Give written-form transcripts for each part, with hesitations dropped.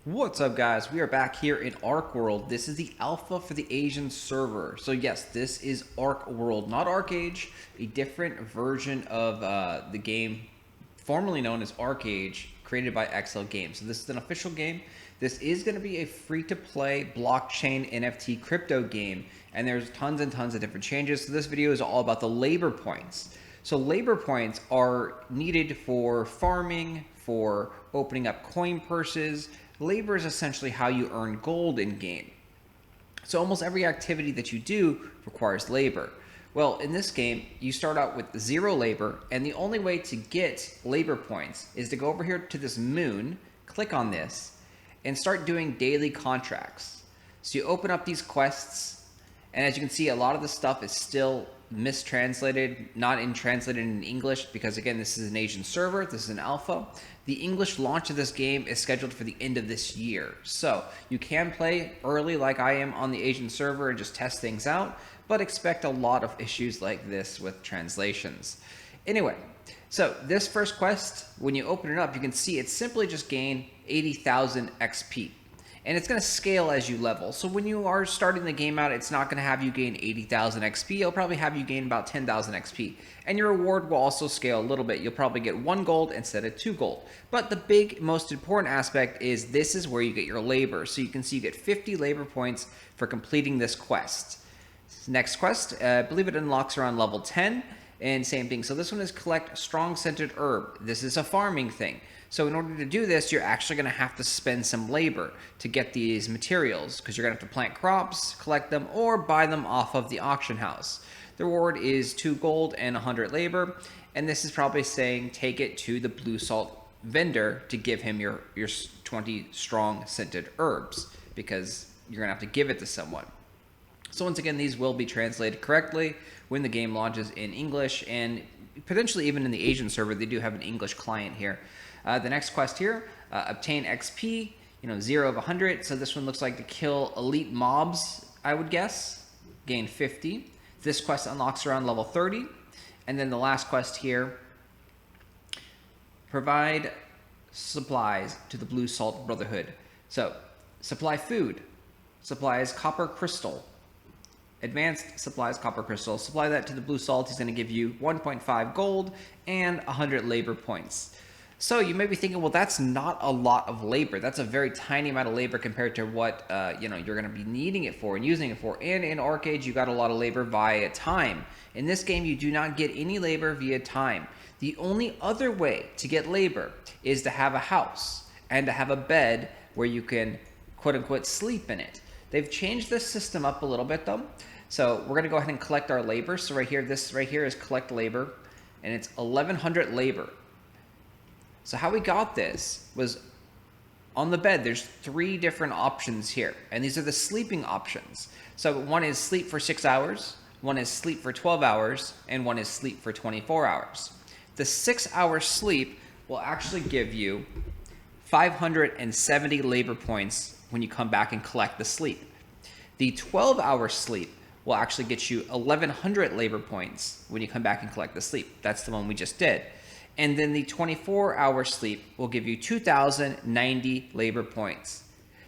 What's up, guys? We are back here in Archeworld. This is the alpha for the Asian server. So yes, this is Archeworld, not Archeage, a different version of the game formerly known as Archeage, created by XL Games. So this is an official game. This is going to be a free-to-play blockchain NFT crypto game, and there's tons and tons of different changes. So this video is all about the labor points. So labor points are needed for farming, for opening up coin purses. Labor is essentially how you earn gold in game. So almost every activity that you do requires labor. Well, in this game, you start out with 0 labor, and the only way to get labor points is to go over here to this moon, click on this, and start doing daily contracts. So you open up these quests, and as you can see, a lot of the stuff is still mistranslated, not translated in English, because again, this is an Asian server, this is an alpha. The English launch of this game is scheduled for the end of this year. So you can play early like I am on the Asian server and just test things out, but expect a lot of issues like this with translations. Anyway, so this first quest, when you open it up, you can see it's simply just gain 80,000 XP. And it's going to scale as you level. So when you are starting the game out, it's not going to have you gain 80,000 XP. It'll probably have you gain about 10,000 XP. And your reward will also scale a little bit. You'll probably get 1 gold instead of 2 gold. But the big, most important aspect is this is where you get your labor. So you can see you get 50 labor points for completing this quest. Next quest, I believe it unlocks around level 10. And same thing. So this one is collect strong scented herb. This is a farming thing. So in order to do this, you're actually going to have to spend some labor to get these materials, because you're going to have to plant crops, collect them, or buy them off of the auction house. The reward is 2 gold and 100 labor. And this is probably saying take it to the blue salt vendor to give him your 20 strong scented herbs, because you're going to have to give it to someone. So once again, these will be translated correctly when the game launches in English, and potentially even in the Asian server. They do have an English client here. The next quest here, obtain XP, 0 of 100. So this one looks like to kill elite mobs, I would guess. Gain 50. This quest unlocks around level 30. And then the last quest here, provide supplies to the Blue Salt Brotherhood. So supply food, supplies copper crystal. Advanced supplies copper crystal. Supply that to the Blue Salt. He's going to give you 1.5 gold and 100 labor points. So you may be thinking, well, that's not a lot of labor. That's a very tiny amount of labor compared to what you're going to be needing it for and using it for. And in Archeage, you got a lot of labor via time. In this game, you do not get any labor via time. The only other way to get labor is to have a house and to have a bed where you can, quote unquote, sleep in it. They've changed this system up a little bit though. So we're going to go ahead and collect our labor. So right here, this right here is collect labor, and it's 1,100 labor. So how we got this was on the bed. There's 3 different options here, and these are the sleeping options. So one is sleep for 6 hours, one is sleep for 12 hours, and one is sleep for 24 hours. The 6-hour sleep will actually give you 570 labor points when you come back and collect the sleep. The 12-hour sleep will actually get you 1,100 labor points when you come back and collect the sleep. That's the one we just did. And then the 24-hour sleep will give you 2,090 labor points.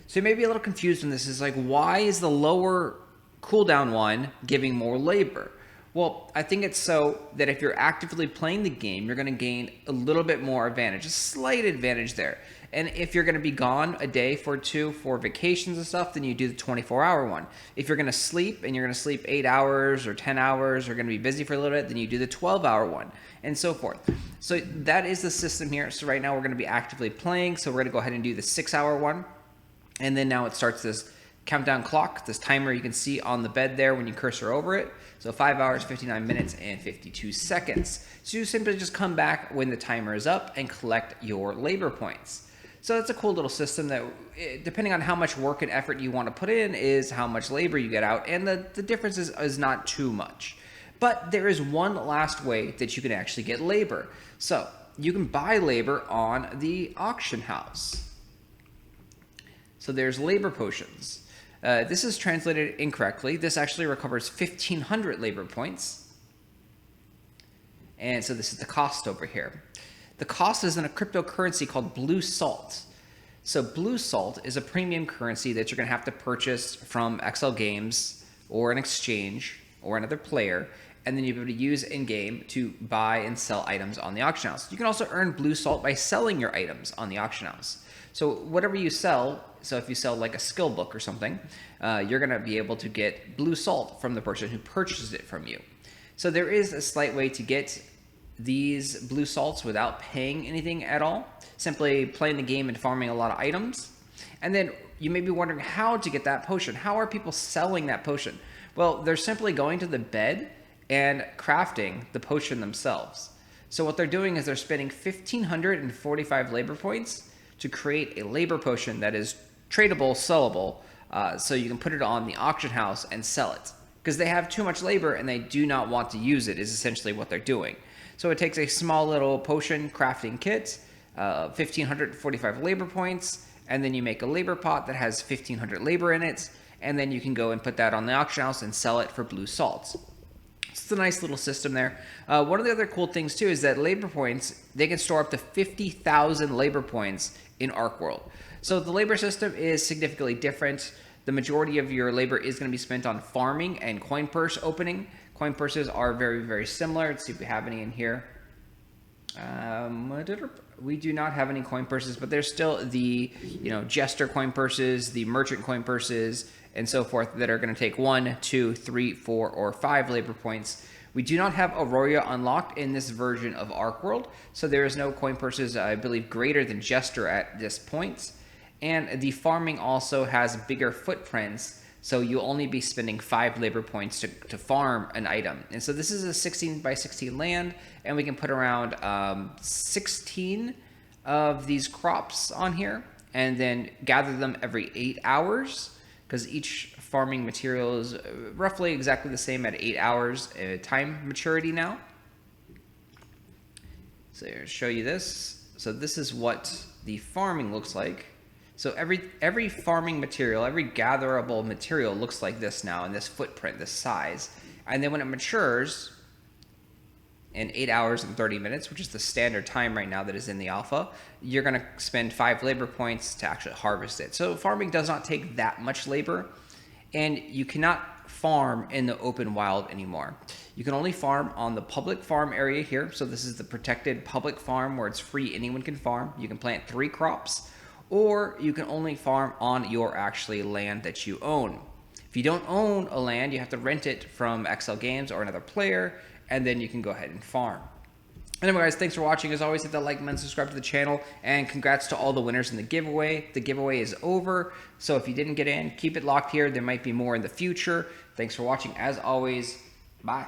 So you may be a little confused when this is like, why is the lower cooldown one giving more labor? Well, I think it's so that if you're actively playing the game, you're going to gain a little bit more advantage, a slight advantage there. And if you're going to be gone a day for 2 for vacations and stuff, then you do the 24-hour one. If you're going to sleep and you're going to sleep 8 hours or 10 hours, or going to be busy for a little bit, then you do the 12-hour one, and so forth. So that is the system here. So right now we're going to be actively playing. So we're going to go ahead and do the 6-hour one. And then now it starts this countdown clock, this timer you can see on the bed there when you cursor over it. So 5 hours, 59 minutes, and 52 seconds. So you simply just come back when the timer is up and collect your labor points. So it's a cool little system that, depending on how much work and effort you want to put in, is how much labor you get out. And the difference is not too much. But there is one last way that you can actually get labor. So you can buy labor on the auction house. So there's labor potions. This is translated incorrectly. This actually recovers 1,500 labor points. And so this is the cost over here. The cost is in a cryptocurrency called Blue Salt. So blue salt is a premium currency that you're going to have to purchase from XL Games or an exchange or another player, and then you'll be able to use in-game to buy and sell items on the auction house. You can also earn blue salt by selling your items on the auction house. So whatever you sell, so if you sell like a skill book or something, you're going to be able to get blue salt from the person who purchases it from you. So there is a slight way to get these blue salts without paying anything at all, simply playing the game and farming a lot of items. And then you may be wondering how to get that potion. How are people selling that potion? Well, they're simply going to the bed and crafting the potion themselves. So what they're doing is they're spending 1,545 labor points to create a labor potion that is tradable, sellable, so you can put it on the auction house and sell it. Because they have too much labor and they do not want to use it, is essentially what they're doing. So it takes a small little potion crafting kit, 1,545 labor points, and then you make a labor pot that has 1,500 labor in it, and then you can go and put that on the auction house and sell it for blue salts. It's a nice little system there. One of the other cool things too is that labor points, they can store up to 50,000 labor points in Archeworld. So the labor system is significantly different. The majority of your labor is going to be spent on farming and coin purse opening. Coin purses are very, very similar. Let's see if we have any in here. We do not have any coin purses, but there's still the jester coin purses, the merchant coin purses, and so forth that are going to take 1, 2, 3, 4, or 5 labor points. We do not have Aurora unlocked in this version of Archeworld, so there is no coin purses, I believe, greater than Jester at this point. And the farming also has bigger footprints, so you'll only be spending 5 labor points to farm an item. And so this is a 16 by 16 land, and we can put around 16 of these crops on here, and then gather them every 8 hours, because each farming material is roughly exactly the same at 8 hours time maturity now. So here, show you this. So this is what the farming looks like. So every farming material, every gatherable material looks like this now in this footprint, this size. And then when it matures in 8 hours and 30 minutes, which is the standard time right now that is in the alpha, you're going to spend 5 labor points to actually harvest it. So farming does not take that much labor, and you cannot farm in the open wild anymore. You can only farm on the public farm area here. So this is the protected public farm where it's free, anyone can farm. You can plant 3 crops. Or you can only farm on your actually land that you own. If you don't own a land, you have to rent it from XL Games or another player, and then you can go ahead and farm. Anyway, guys, thanks for watching. As always, hit that like button, subscribe to the channel, and congrats to all the winners in the giveaway. The giveaway is over, so if you didn't get in, keep it locked here. There might be more in the future. Thanks for watching. As always, bye.